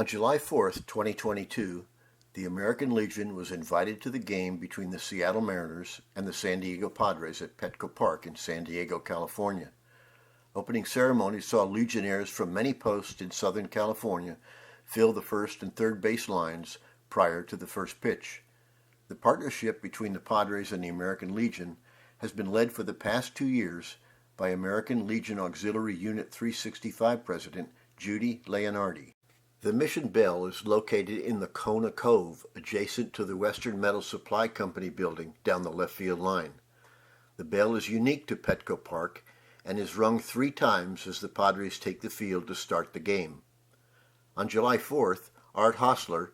On July 4th, 2022, the American Legion was invited to the game between the Seattle Mariners and the San Diego Padres at PETCO Park in San Diego, California. Opening ceremony saw Legionnaires from many posts in Southern California fill the first and third base lines prior to the first pitch. The partnership between the Padres and the American Legion has been led for the past 2 years by American Legion Auxiliary Unit 365 President Judy Leonardi. The Mission Bell is located in the Kona Cove, adjacent to the Western Metal Supply Company building down the left field line. The bell is unique to PETCO Park and is rung 3 times as the Padres take the field to start the game. On July 4th, Art Haeussler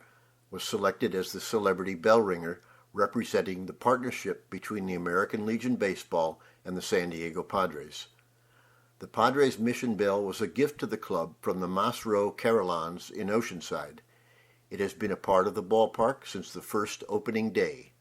was selected as the celebrity bell ringer, representing the partnership between the American Legion Baseball and the San Diego Padres. The Padres' Mission Bell was a gift to the club from the Mas Row Carillons in Oceanside. It has been a part of the ballpark since the first opening day.